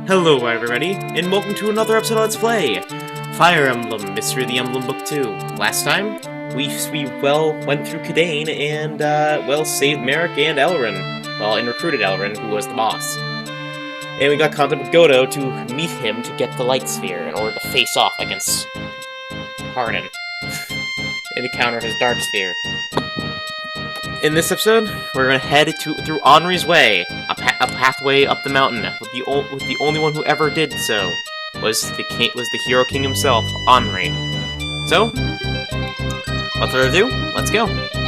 Hello everybody, and welcome to another episode of Let's Play Fire Emblem, Mystery of the Emblem Book 2. Last time, we went through Kadain and, saved Merrick and Elrin. Well, and recruited Elrin, who was the boss. And we got contact with Godo to meet him to get the Light Sphere in order to face off against Hardin and to counter his Dark Sphere. In this episode, we're going to head through Anri's Way, a pathway up the mountain, with the only one who ever did so was the Hero King himself, Anri. So, without further ado, let's go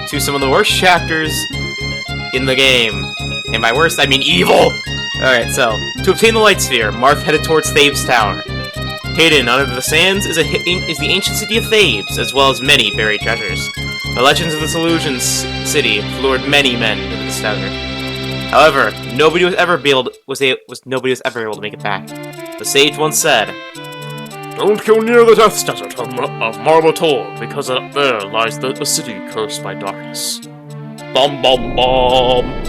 to some of the worst chapters in the game, and by worst I mean evil. All right, so to obtain the Light Sphere, Marth headed towards Thebes Tower. Hidden under the sands is the ancient city of Thebes, as well as many buried treasures. The legends of this illusion city lured many men into this desert. However, nobody was ever able to make it back. The sage once said, "Don't go near the Death's Desert of Marmator, because there lies the city cursed by darkness." Bum bum bum.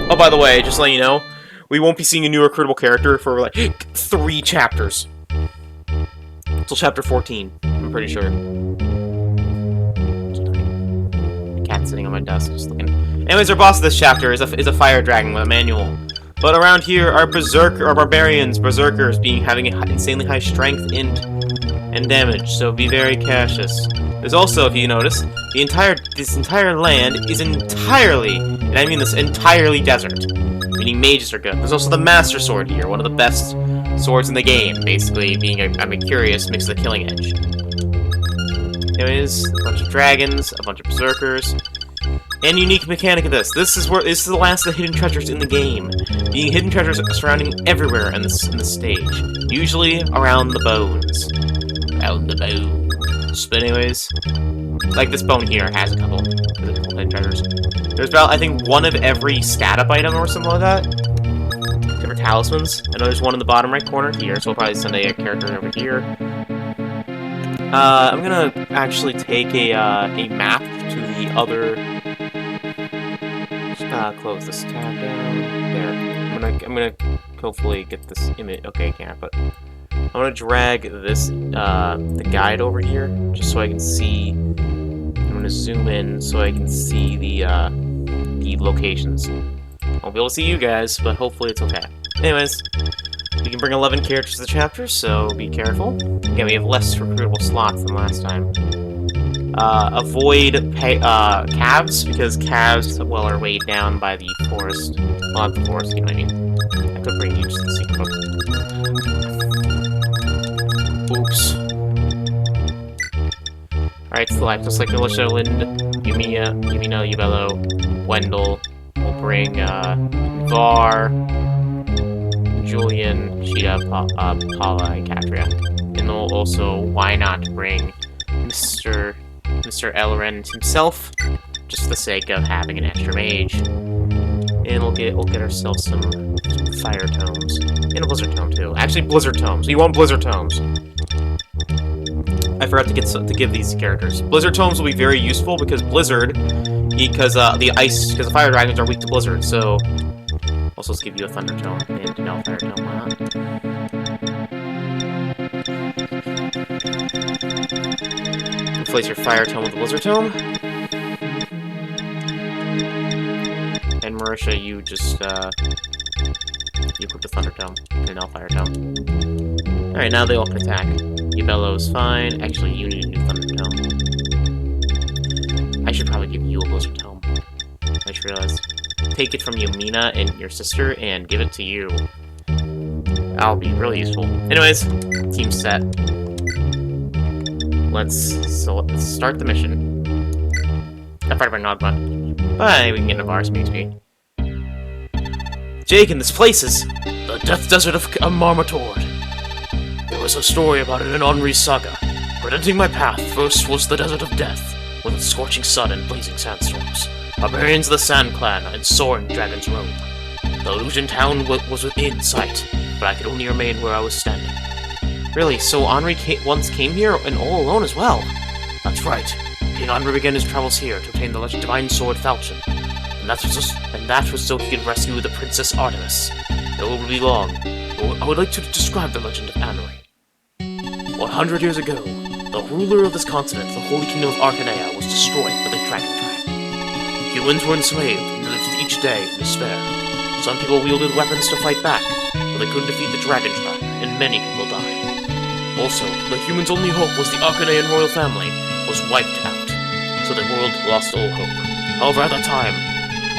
Oh, by the way, just to let you know, we won't be seeing a new recruitable character for like 3 chapters. Until chapter 14, I'm pretty sure. Cat sitting on my desk, just looking. Anyways, our boss of this chapter is a fire dragon with a manual. But around here are barbarians, berserkers, having insanely high strength, and damage. So be very cautious. There's also, if you notice, this entire land is entirely, and I mean this entirely, desert. Meaning mages are good. There's also the Master Sword here, one of the best swords in the game, basically being a curious mix of the Killing Edge. Anyways, a bunch of dragons, a bunch of berserkers, and unique mechanic of this. This is the last of the hidden treasures in the game. Being hidden treasures surrounding everywhere in the stage, usually around the bones. Around the bones. But anyways, like this bone here has a couple hidden treasures. There's about, I think, one of every stat-up item or something like that. Different talismans. I know there's one in the bottom right corner here, so we'll probably send a character over here. I'm gonna actually take a map to the other. Close this tab down. There. I'm gonna hopefully get this image. Okay, I can't. But I'm gonna drag this the guide over here just so I can see. I'm gonna zoom in so I can see the locations. I won't be able to see you guys, but hopefully it's okay. Anyways, we can bring 11 characters to the chapter, so be careful. Again, we have less recruitable slots than last time. Avoid calves, because calves, well, are weighed down by the forest. Well, not the forest, you know what I mean. I could bring you to the secret book. Oops. Alright, select. Just like Militia, Lind, Yumina, Yubello, Wendell. We'll bring, Var, Julian, Sheeta, Paula, and Katria. And we'll also, why not bring Mr. Elrond himself, just for the sake of having an extra mage. And we'll get ourselves some fire tomes. And a blizzard tome too. Actually, blizzard tomes. We want blizzard tomes. I forgot to give these characters. Blizzard tomes will be very useful because the fire dragons are weak to blizzard, so also let's give you a thunder tome and no fire tome, why not? Replace your fire tome with the blizzard tome. And Marisha, you just you put the thunder tome and no fire tome. Alright, now they all can attack. Yubello's fine. Actually, you need a new thunder tome. I should probably give you a blizzard tome. I just realized. Take it from Yumina and your sister and give it to you. That'll be really useful. Anyways, team set. Let's start the mission. I fired by Nogma. But we can get Navarre's XP. Jake, in this place is the Death Desert of Marmator. There was a story about it in Anri's saga. Presenting my path, first was the Desert of Death, with its scorching sun and blazing sandstorms. Barbarians of the Sand Clan and soaring dragons roam. The illusion town was within sight, but I could only remain where I was standing. Really, so Anri once came here and all alone as well? That's right. King Anri began his travels here to obtain the divine sword Falchion. And that was so he could rescue the Princess Artemis. It will be long. It I would like to describe the legend of Anri. 100 years ago, the ruler of this continent, the Holy Kingdom of Arcanea, was destroyed by the Dragon Tribe. Humans were enslaved and lived each day in despair. Some people wielded weapons to fight back, but they couldn't defeat the Dragon Tribe, and many people died. Also, the humans' only hope was the Arcanean royal family was wiped out, so the world lost all hope. However, at that time,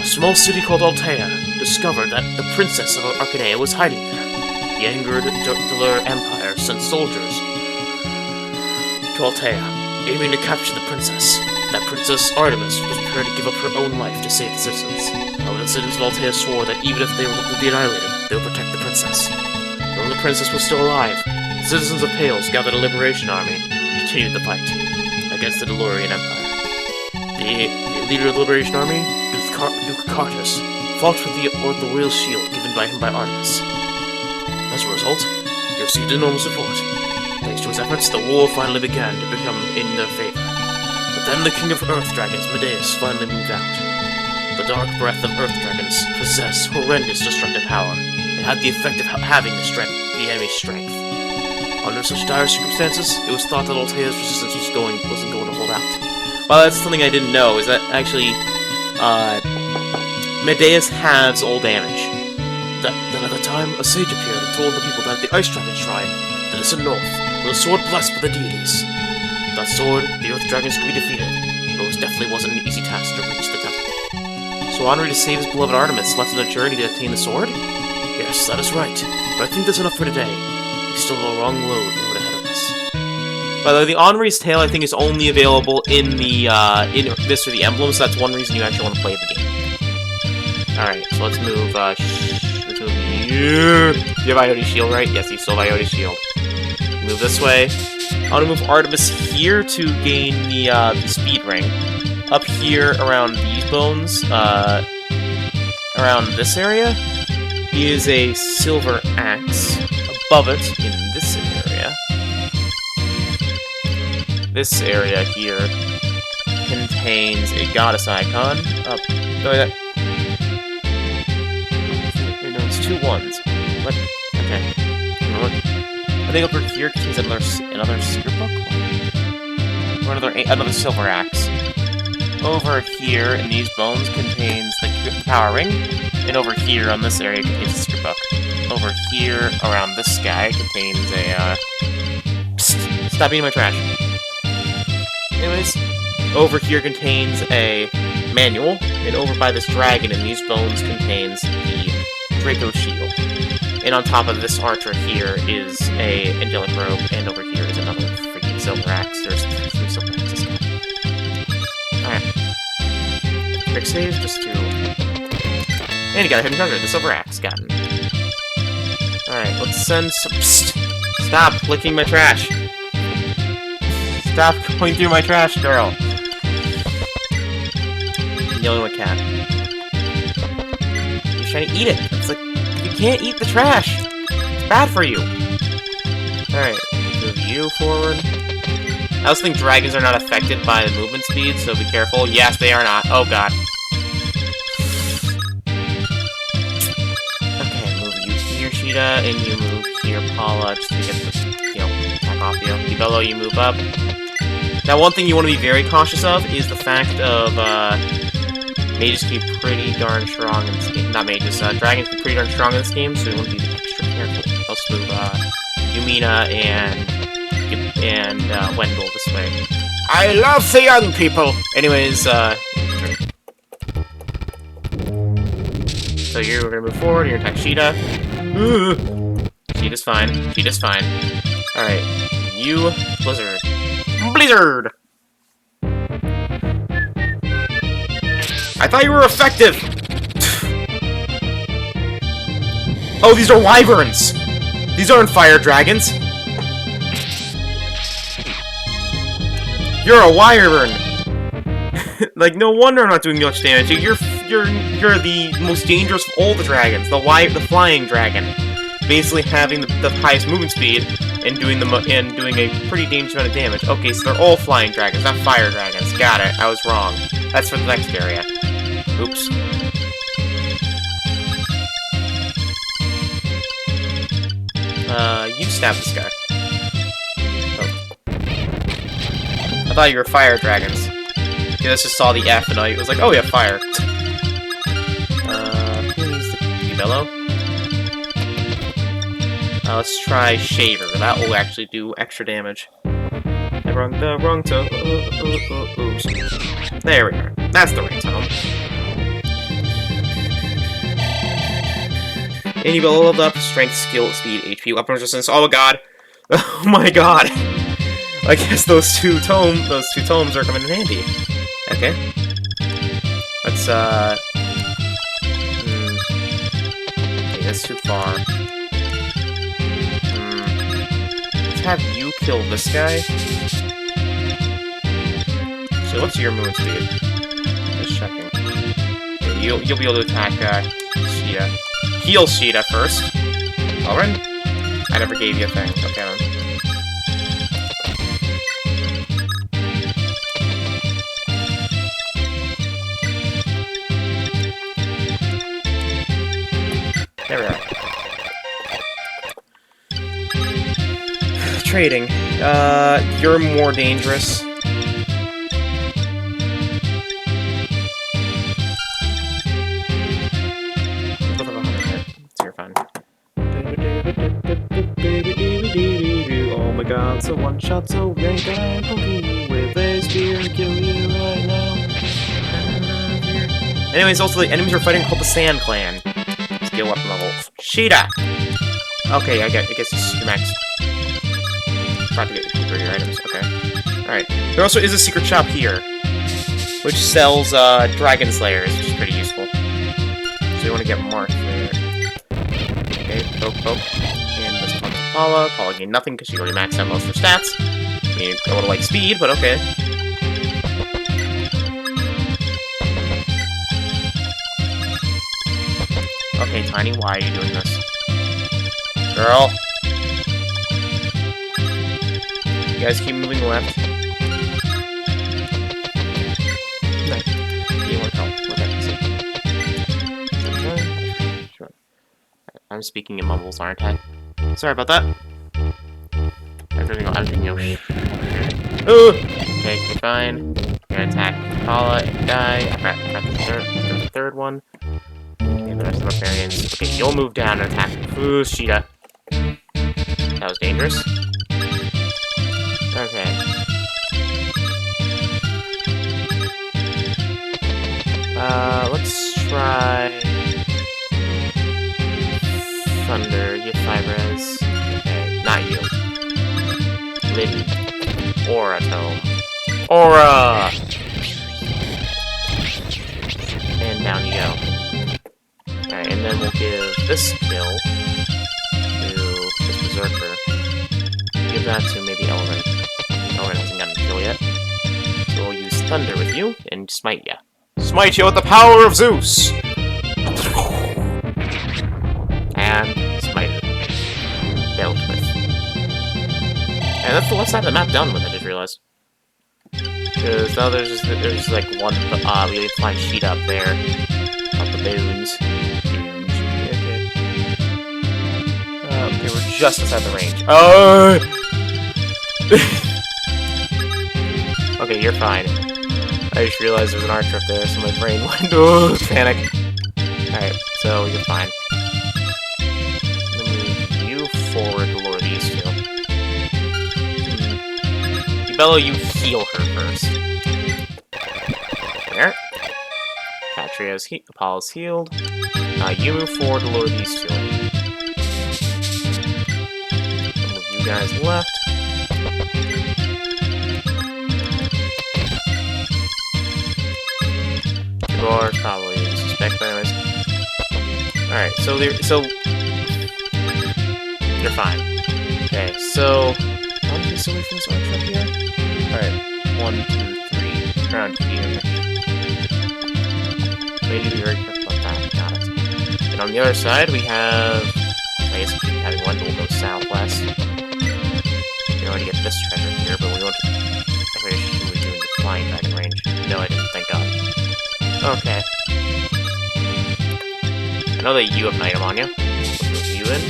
a small city called Altea discovered that the princess of Arcanea was hiding there. The angered Delur Empire sent soldiers to Altea, aiming to capture the princess. That princess, Artemis, was prepared to give up her own life to save the citizens. However, the citizens of Altea swore that even if they were to be annihilated, they would protect the princess. Knowing the princess was still alive, the citizens of Pales gathered a liberation army and continued the fight against the Delurian Empire. The leader of the liberation army, Duke Cartus, fought with the royal shield given by him by Artemis. As a result, he received enormous support. Thanks to his efforts, the war finally began to become in their favor. But then the king of Earth Dragons, Medeus, finally moved out. The dark breath of Earth Dragons possessed horrendous destructive power. It had the effect of having the enemy's strength. Under such dire circumstances, it was thought that Altea's resistance wasn't going to hold out. Well, that's something I didn't know, is that actually, Medeus halves all damage. Then at the time, a sage appeared and told the people that the Ice Dragon Shrine, that is in north, with a sword blessed by the deities. With that sword, the Earth Dragons could be defeated, but it definitely wasn't an easy task to reach the temple. So Anri, to save his beloved Artemis, left on a journey to obtain the sword? Yes, that is right, but I think that's enough for today. We still have a long road ahead of us. By the way, the Anri's Tale, I think, is only available in the, this or the Emblem, so that's one reason you actually want to play the game. Alright, so let's move, you have Iota's shield, right? Yes, you still have Iota's shield. Move this way. I want to move Artemis here to gain the speed ring. Up here around these bones, around this area, is a silver axe. Above it, in this area here, contains a goddess icon. Two ones. What? Okay. I think over here contains another secret book? Or another silver axe. Over here in these bones contains the power ring. And over here on this area contains a secret book. Over here around this guy contains a Psst! Stop eating my trash. Anyways, over here contains a manual. And over by this dragon in these bones contains the Draco shield. And on top of this archer here is a angelic robe, and over here is another freaking silver axe. There's 3 silver axes. Alright. Quick save, just to... And you got a hidden treasure, the silver axe. Got it. Alright, let's send some... Psst! Stop licking my trash! Stop going through my trash, girl! I'm yelling at a cat. Trying to eat it. It's like, you can't eat the trash. It's bad for you. Alright, move you forward. I also think dragons are not affected by the movement speed, so be careful. Yes, they are not. Oh god. Okay, move you here, Sheeta, and you move here, Paula, just to get this, back off you. Ibello, you move up. Now, one thing you want to be very cautious of is the fact of, mages can be pretty darn strong in this game. Not mages, dragons can be pretty darn strong in this game, so you want to be extra careful. Let's move, Yumina and Wendell this way. I love the young people! Anyways, so we're gonna move forward, you're gonna attack Sheeta. Sheeta's fine. Sheeta's fine. Alright, you, Blizzard. Blizzard! I thought you were effective! Oh, these are wyverns! These aren't fire dragons! You're a wyvern! Like, no wonder I'm not doing much damage. You're the most dangerous of all the dragons. The flying dragon. Basically having the highest movement speed and doing a pretty dangerous amount of damage. Okay, so they're all flying dragons, not fire dragons. Got it. I was wrong. That's for the next area. Oops. You stab this guy. Oh. I thought you were fire dragons. I just saw the F and I was like, oh yeah, fire. Who needs the bellow? Let's try Shaver. That will actually do extra damage. I rung the wrong tone. Oops. There we are. That's the right tone. And you leveled up strength, skill, speed, HP, weapon resistance. Oh god! Oh my god! I guess those two tomes are coming in handy. Okay. Let's okay, that's too far. Let's have you kill this guy. So what's your movement speed? Just checking. Okay, you'll be able to attack Sheeta. Heal Sheeta first. Alright. I never gave you a thing. Okay then. There we are. Trading. You're more dangerous. So you're fine. Oh my god, so one shot, so rank, I'm poking you with a spear and kill you right now. Anyways, also the enemies we're fighting are called the Sand Clan. Skill weapon level. Sheeta! Okay, I guess it's max. About to get your items, okay. Alright. There also is a secret shop here, which sells Dragon Slayers, which is pretty useful. So you want to get marked there. Okay, poke. And this one's Paula. Paula gained nothing because she already maxed out most of her stats. I mean, I would have liked speed, but okay. Okay, Tiny, why are you doing this? Girl! You guys keep moving left. No. You want help. Okay, sure. I'm speaking in mumbles, aren't I? Sorry about that. I'm doing okay, you're fine. You're gonna attack Paula and die. I forgot the third one. Okay, the rest of the barbarians. Okay, you'll move down and attack. Ooh, Sheeta. That was dangerous. Okay. Let's try Thunder. Get 5 res. Okay, not you. Liddy. Aura Tome. Aura! And down you go. Alright, and then we'll give this kill to this Berserker. Give that to maybe Elrin. Elrin hasn't gotten a kill yet. So we'll use Thunder with you and smite ya. Smite you with the power of Zeus! And smite it. Dealt with. And that's the left side of the map done with, I just realized. Because now there's just like one, we need to find Sheeta up there. Up the boons. Okay. Okay, we're just inside the range. Oh! Okay, you're fine. I just realized there was an archer up there, so my brain went, oh, panic. Alright, so you're fine. Move you forward to lure these two. Bello, you heal her first. There. Patria's Apollo's healed. You move forward to lure these two in. Move you guys left. You are probably suspect, but anyways. Alright, so you're fine. Okay, so how many so we from this archer up here? Alright, 1, 2, 3. Around here. Maybe be very careful about that. Got it. And on the other side, we have. I guess we keep having one, but we'll go southwest. We already get this treasure here, but we won't. I should we do in the flying dragon range? No, I didn't. Thank God. Okay. I know that you have an item on you. We'll move you in.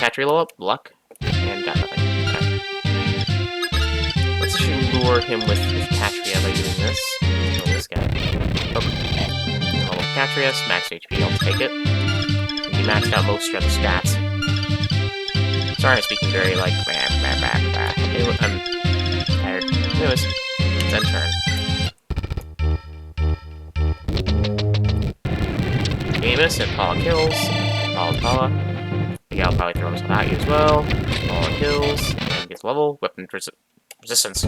Catria level up, luck, and got nothing. Okay. Let's actually lure him with Catria by doing this. Kill this guy. Okay. Level Catria, max HP, I'll take it. He maxed out most of your other stats. Sorry, I'm speaking very like. Anyway, I'm tired. Anyways, it's end turn. Amos and Paula kills. Paula. Yeah, I'll probably throw himself at you as well. Paula kills. And gets level. Weapon resistance.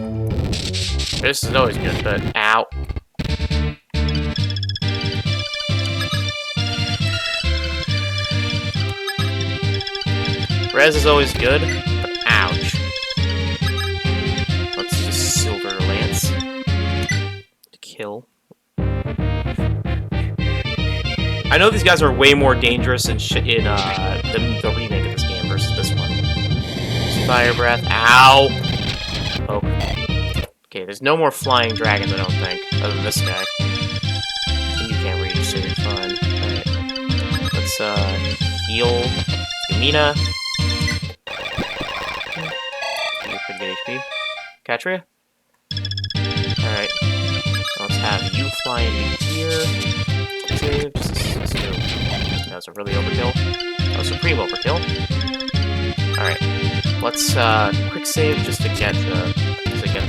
This is always good, but ow. Res is always good, but ouch. Let's use Silver Lance to kill. I know these guys are way more dangerous in the remake of this game versus this one. Fire Breath. Ow! Oh. Okay, there's no more flying dragons, I don't think, other than this guy. You can't reach, so you're fine. Alright. Let's, heal Yumina. You're pretty good HP. Catria? Alright. Let's have you fly into here. Save. That was a really overkill. That was supreme overkill. Alright. Let's quick save just to get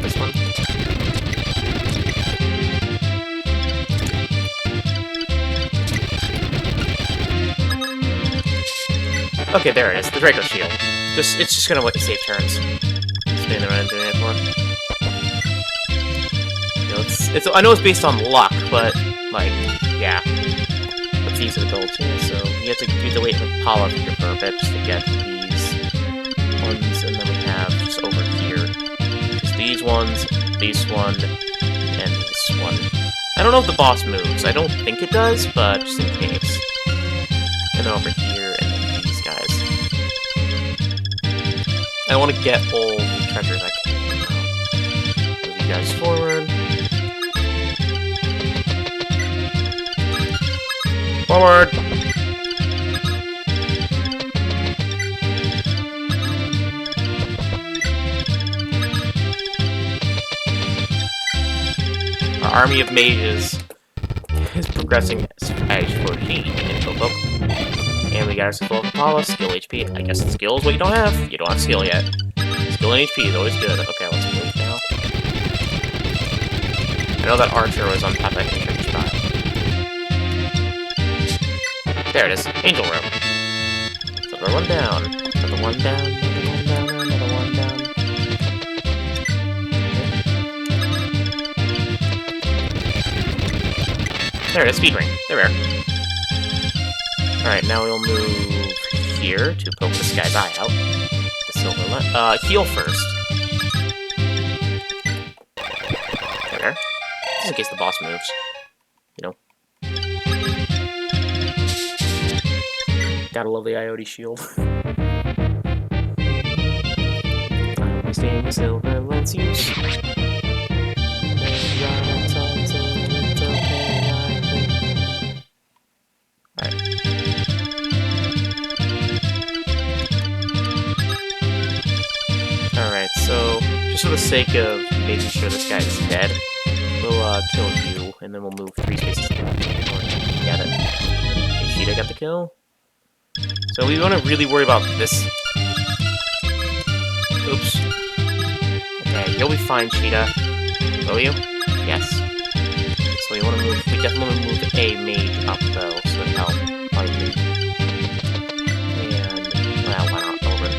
this one. Okay, there it is. The Draco Shield. It's just gonna let you save turns. Spinning around doing it for. You know, I know it's based on luck, but like, yeah. It's easy to build too, so you have to wait with Paula for a bit just to get these ones, and then we have just over here. Just these ones, this one, and this one. I don't know if the boss moves. I don't think it does, but just in case. And then over here, and then these guys. I want to get all the treasures I can. Move you guys forward. Forward! Our army of mages is progressing as 14 in Coco. And we got ourselves level Paula, skill HP. I guess the skill is what you don't have. You don't have skill yet. Skill and HP is always good. Okay, let's move now. I know that archer was on top of that entrance spot. There it is. Angel Room. Another one down. Another one down. Another one down. Another one down. There it is. Speed ring. There we are. Alright, now we'll move here to poke this guy's eye out. The silver lamp. Heal first. There. Just in case the boss moves. You know. Gotta love the IoT shield. I'm staying silver lens use. Alright. Alright, so just for the sake of making sure this guy is dead, we'll kill you, and then we'll move 3 spaces left. Get it. Ishida got the kill. So we want to really worry about this. Oops. Okay, you'll be fine, Cheetah. Will you? Yes. So we want to move. We definitely want to move a mage up though, so it helps. And well, why not over?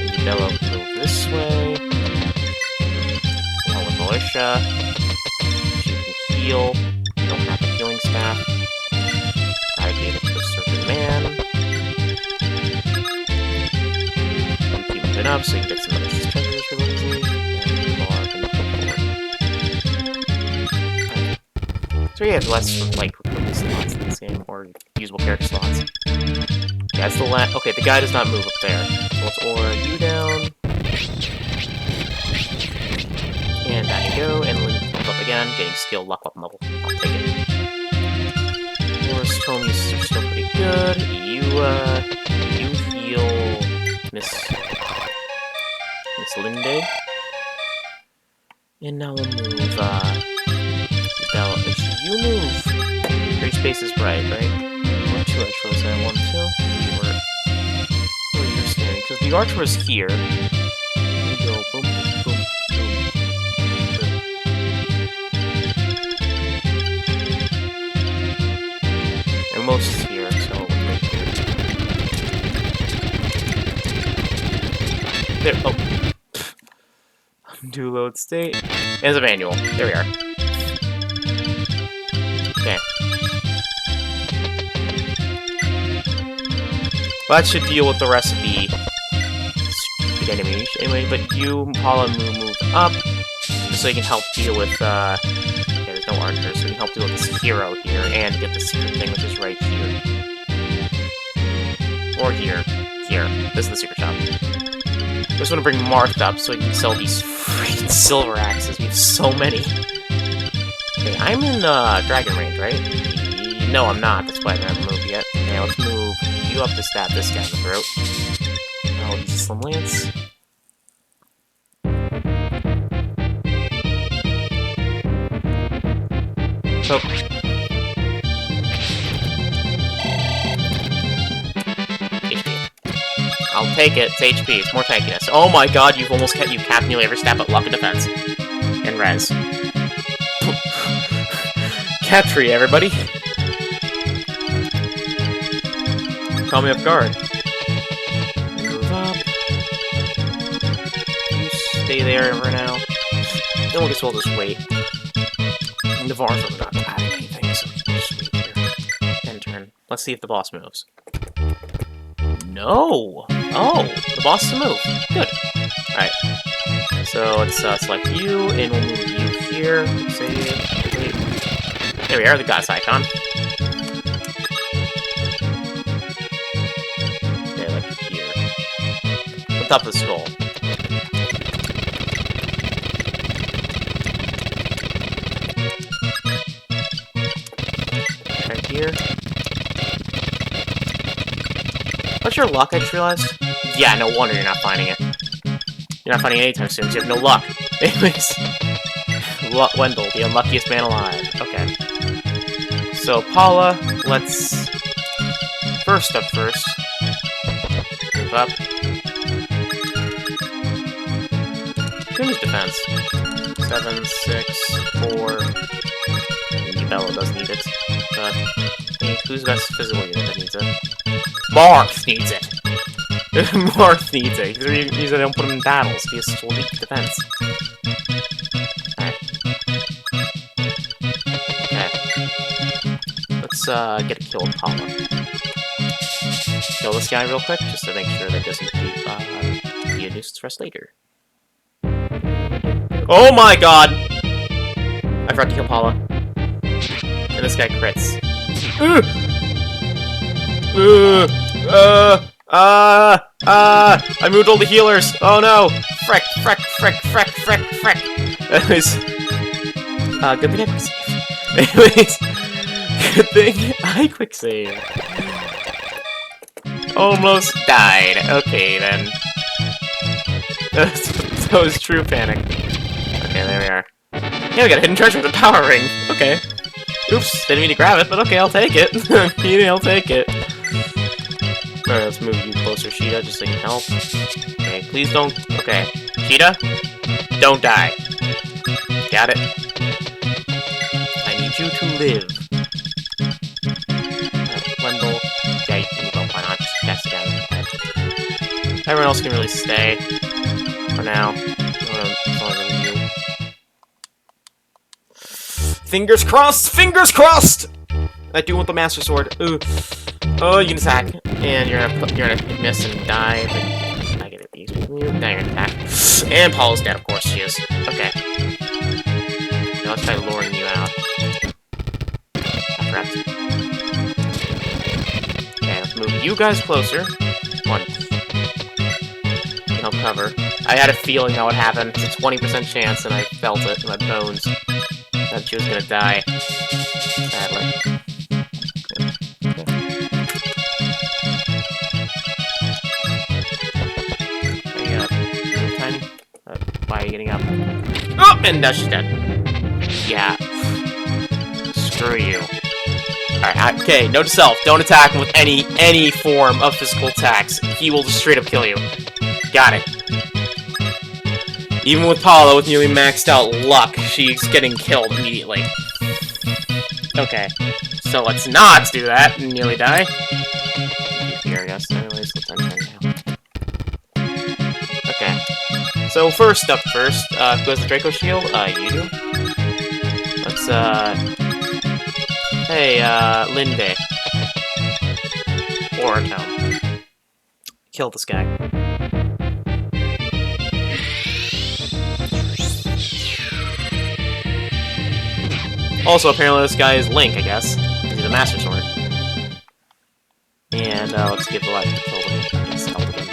And Bello can move this way. Along with Militia. She can heal. You don't have a healing staff. I gave it to a certain man. You keep moving up so you can get some of these treasures really easily. And more can go forward. So yeah, let's like recruit slots in the same or usable character slots. Yeah, that's the last. Okay, the guy does not move up there. So let's aura you down. And down you go, and move up again, getting skill luck weapon level. I'll take it. told me are still pretty good. You heal Miss Linde. And now we'll move, Bella. You move 3 spaces right? Or 2 archers I want to. Where you're standing. Because the archer is here. You go boom, boom, boom, boom. And most is here, so we'll go here. There, oh. Do load state. As a manual. There we are. Okay. Well, that should deal with the rest of the stupid enemies anyway, but you, Paula, move up so you can help deal with, okay, there's no archers, so you can help deal with this hero here and get the secret thing, which is right here. Or here. Here. This is the secret shop. I just want to bring Marth up so we can sell these freaking silver axes. We have so many. Okay, I'm in dragon range, right? No, I'm not. That's why I haven't moved yet. Okay, let's move you up to stab this guy in the throat. Oh, he's a slim lance. Oh. I'll take it. It's HP. It's more tankiness. Oh my god, you've almost you capped nearly every stat but luck and defense. And res. Cat tree, everybody. Call me off guard. Move up. You stay there for now. Then I guess we'll just wait. And the Vars are not adding anything, so we can just wait here. End turn. Let's see if the boss moves. No! Oh, the boss is a move. Good. Alright. So let's select you, and we'll move you here. Save. There we are, the goddess icon. Okay, like here. On top of the skull. Right here. What's your luck, I just realized? Yeah, no wonder you're not finding it. You're not finding it anytime soon, so you have no luck. Anyways. Wendell, the unluckiest man alive. Okay. So, Paula, let's... First up first. Move up. Who's defense? 7, 6, 4... Bella does need it. But... Who's the best physical unit that needs it? Marth needs it! Marth needs it. Usually don't put him in battles. He has such a weak defense. Alright. Okay. Let's get a kill with Paula. Kill this guy real quick, just to make sure that doesn't be a nuisance for us later. Oh my god! I forgot to kill Paula. And this guy crits. I moved all the healers. Oh no! Freck. Anyways, good thing I quick save. Anyways, good thing I quick save. Almost died. Okay then. That was true panic. Okay, there we are. Yeah, we got a hidden treasure with a power ring. Okay. Oops, didn't mean to grab it, but okay, I'll take it. I'll take it. Alright, let's move you closer, Sheeta, just so you can help. Okay, please don't... Okay. Sheeta, don't die. Got it? I need you to live. Alright, Wendell. Yeah, you can move on, why not? Just cast it down. Okay. Everyone else can really stay. For now. Fingers crossed! Fingers crossed! I do want the Master Sword. Ooh. Oh, you can attack. And you're gonna miss and die, but I get it. Now you're gonna attack. And Paula's dead, of course she is. Okay. Now let's try luring you out. Correct. Okay, let's move you guys closer. One. Help cover. I had a feeling that would happen. It's a 20% chance, and I felt it in my bones. That she was gonna die. Sadly. getting up. Oh, and now she's dead. Yeah. Screw you. Alright, okay, note to self. Don't attack him with any form of physical attacks. He will just straight up kill you. Got it. Even with Paula, with nearly maxed out luck, she's getting killed immediately. Okay. So let's not do that and nearly die. Here, I guess. Anyways, let's enter now. Okay. So first up first, who has the Draco Shield? You do. Let's, hey, Linde. Orotome. Kill this guy. Also, apparently this guy is Link, I guess. He's a Master Sword. And, let's give the life to kill him. I guess Elden.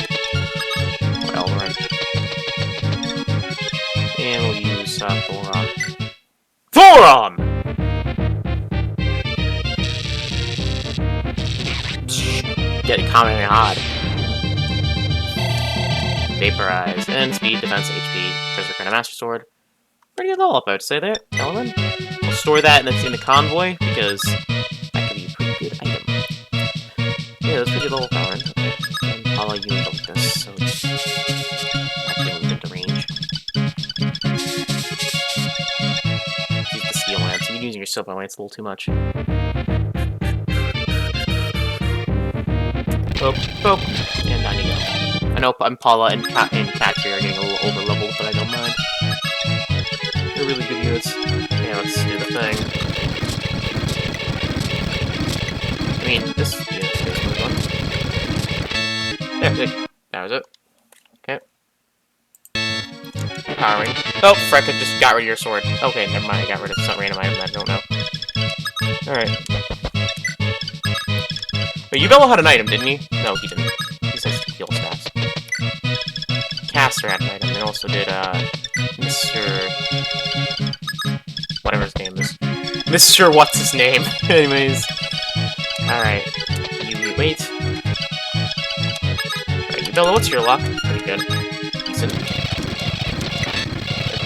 Or Elden. And we'll use, Thoron. Thoron! Get it commenting hard. Vaporize. And speed, defense, HP. Treasure Crown, Master Sword. Pretty good level up, I would say there. Element. We'll store that in the convoy, because that could be a pretty good item. Yeah, that's pretty low power. Okay. And Paula, you built this, so it's actually moved into range. Use the Steel Lance. You've been using your Silver Lance a little too much. Poke, poke, and down you go. I know Paula and Katri are getting a little over-leveled, but I don't mind. They're really good units. Okay, let's do the thing. I mean, this unit is really fun. There, that was it. Okay. Powering. Oh, frick, I just got rid of your sword. Okay, never mind, I got rid of some random item that I don't know. Alright. Wait, Ubello had an item, didn't he? No, he didn't. He says heal stats. Caster had an item, and also did, Mr. Whatever his name is. Mr. What's his name? Anyways. Alright. You wait. Alright, Ubello, what's your luck? Pretty good. Decent.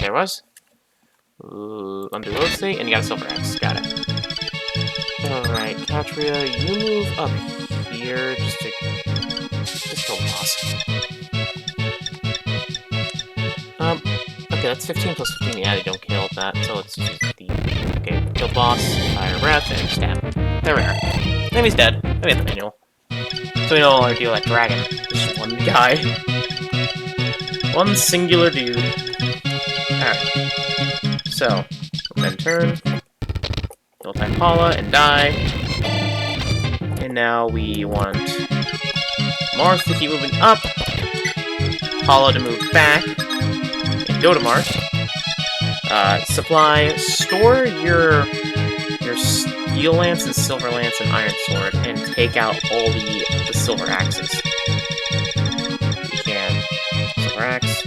There was. Undo load state, and you got a Silver Axe. Got it. Alright, Katria, you move up here just to kill the boss. Okay, that's 15 plus 15. Yeah, they don't kill that, so let's use the... Okay, kill the boss, fire breath, and stab. There we are. Enemy's dead. I made the manual. So we no longer deal like dragon. Just one guy. One singular dude. Alright. So, then turn. We'll attack Paula and die. And now we want Marth to keep moving up. Paula to move back. And go to Marth. Supply. Store your Steel Lance and Silver Lance and Iron Sword and take out all the Silver Axes. You can. Silver Axe.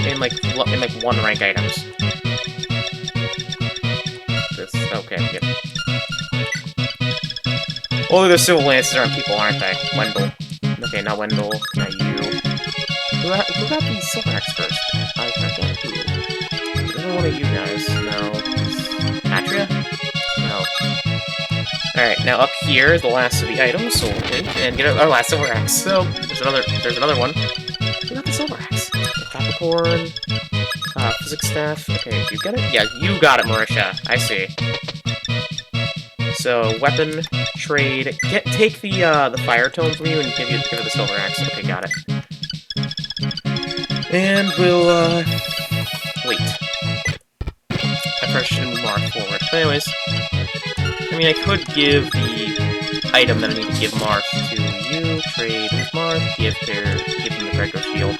In like 1 rank items. Okay, yep. Only the Silver Lances are on people, aren't they? Wendell. Okay, not Wendell, not you. Who got the Silver Axe first? I forget who. Either one of you guys. No. Atria? No. Alright, now up here is the last of the items, so we'll wait and get our last Silver Axe. So, there's another one. Who got the Silver Axe? Capricorn. Physics staff. Okay, you got it? Yeah, you got it, Marisha. I see. So, weapon, trade. Take the fire tome from you and give her the Silver Axe. Okay, got it. And we'll, wait. I first should move Marth forward. But anyways, I mean, I could give the item that I need to give Marth to you. Trade with Marth. Give him the Draco Shield.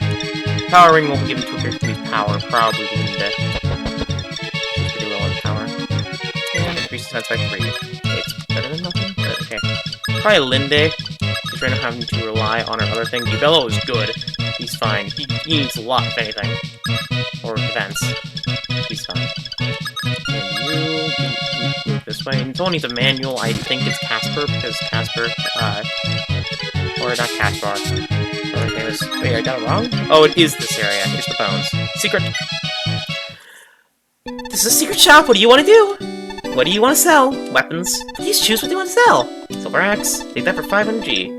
Power Ring won't be given to her to use power, probably Linda. She's pretty low on power. And increases defense by 3. It's better than nothing, but okay. Probably Linde. She's right now having to rely on her other thing. Ubello is good. He's fine. He needs luck, if anything. Or defense. He's fine. And you move this way. And someone needs a manual. I think it's Casper, because Casper, or not Caspar. Other famous bones. Wait, I got it wrong? Oh, it is this area. Here's the bones. Secret. This is a secret shop. What do you want to do? What do you want to sell? Weapons. Please choose what you want to sell. Silver axe. Take that for 5 energy.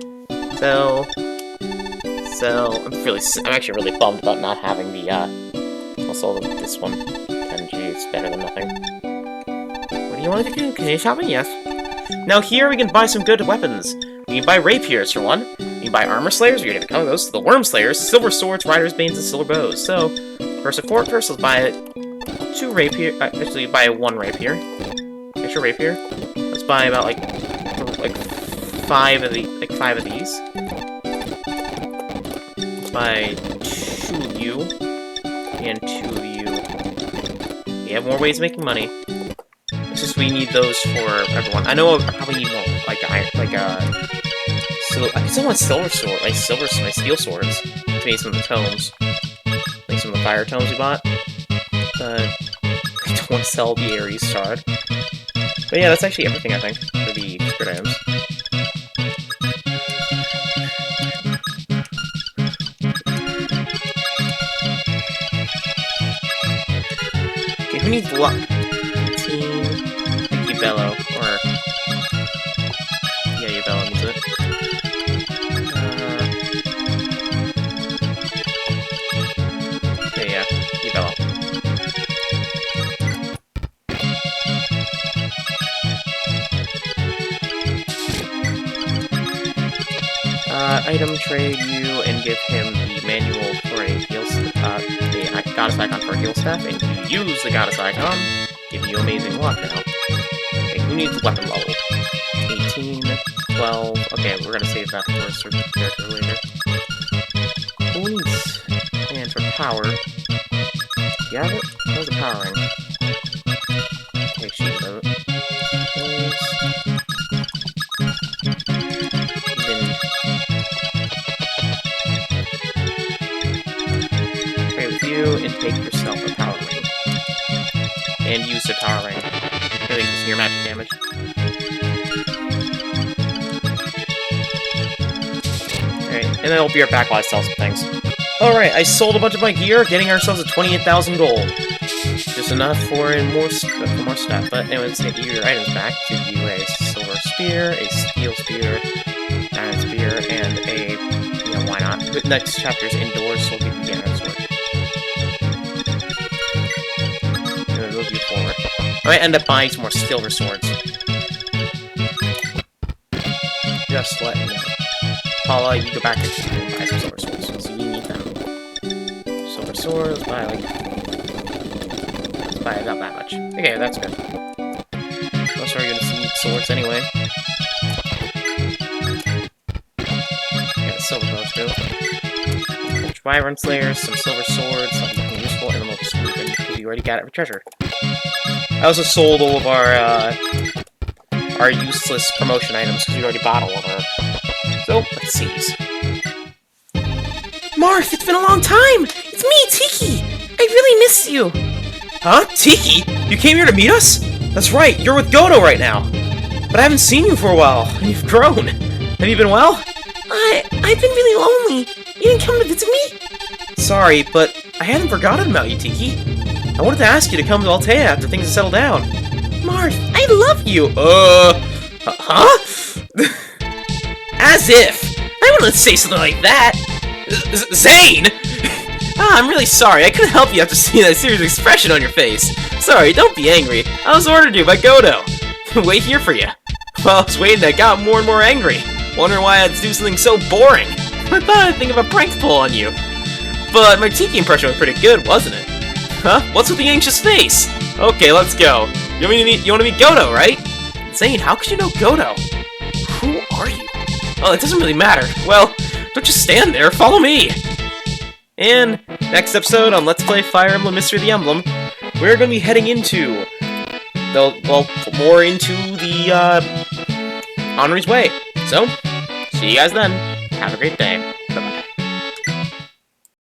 So, I'm actually really bummed about not having the, also this one. Energy is better than nothing. What do you want to do? Can you shop? Yes. Now here we can buy some good weapons. We can buy rapiers for one. We can buy armor slayers. We already have those. The worm slayers, silver swords, riders' banes, and silver bows. So, first, let's buy 2 rapier. Actually, buy 1 rapier. Extra rapier. Let's buy about like 5 of these. Let's buy 2 of you and 2 of you. We have more ways of making money. It's just we need those for everyone. I know I probably need more, so I still want silver sword, my steel swords. To make some of the tomes, like some of the fire tomes we bought. But I don't want to sell the Ares shard. But yeah, that's actually everything I think for the secret items. Okay, who needs luck? Bello, or yeah, Bello needs it. Okay, yeah, Bello. Item trade you and give him the manual for a heal, the goddess icon for a heal staff, and you use the goddess icon, give you amazing luck now. Who needs weapon level? 18, 12... Okay, we're gonna save that for a certain character later. Who needs... And for power... Do you have it? How's the powering? Okay, she does it. Trade with you and take yourself a power ring. And use the power ring. Really increasing your magic damage. Alright, and then I'll be right back while I sell some things. Alright, I sold a bunch of my gear, getting ourselves a 28,000 gold. Just enough for more stuff. But anyway, let's get your items back. Give you a silver spear, a steel spear, iron spear, and a, why not? The next chapter's indoors, so we'll give you the iron sword. And then move you forward. I might end up buying some more silver swords. Just let me know. Paula, you go back and buy some silver swords, so you need them. Silver swords, let's buy about that much. Okay, that's good. Most are gonna need swords anyway. Yeah, the silver bows too. Wyvern slayers, some silver swords, something useful, and a little sweeping, because you already got it for treasure. I also sold all of our useless promotion items, because we already bought all of them. So, let's seize. Marth, it's been a long time! It's me, Tiki! I really missed you! Huh? Tiki? You came here to meet us? That's right, you're with Godo right now! But I haven't seen you for a while, and you've grown. Have you been well? I've been really lonely. You didn't come to visit me? Sorry, but I hadn't forgotten about you, Tiki. I wanted to ask you to come to Altea after things have settled down. Marth, I love you! Huh? As if! I wouldn't say something like that! Zane! I'm really sorry, I couldn't help you after seeing that serious expression on your face. Sorry, don't be angry. I was ordered to by Godo. Wait here for you. While I was waiting, I got more and more angry. Wondering why I had to do something so boring. I thought I'd think of a prank pull on you. But my Tiki impression was pretty good, wasn't it? Huh? What's with the anxious face? Okay, let's go. You want to meet Godo, right? Zane, how could you know Godo? Who are you? Oh, it doesn't really matter. Well, don't just stand there, follow me! And next episode on Let's Play Fire Emblem Mystery of the Emblem, we're going to be heading into more into the Anri's way. So, see you guys then. Have a great day.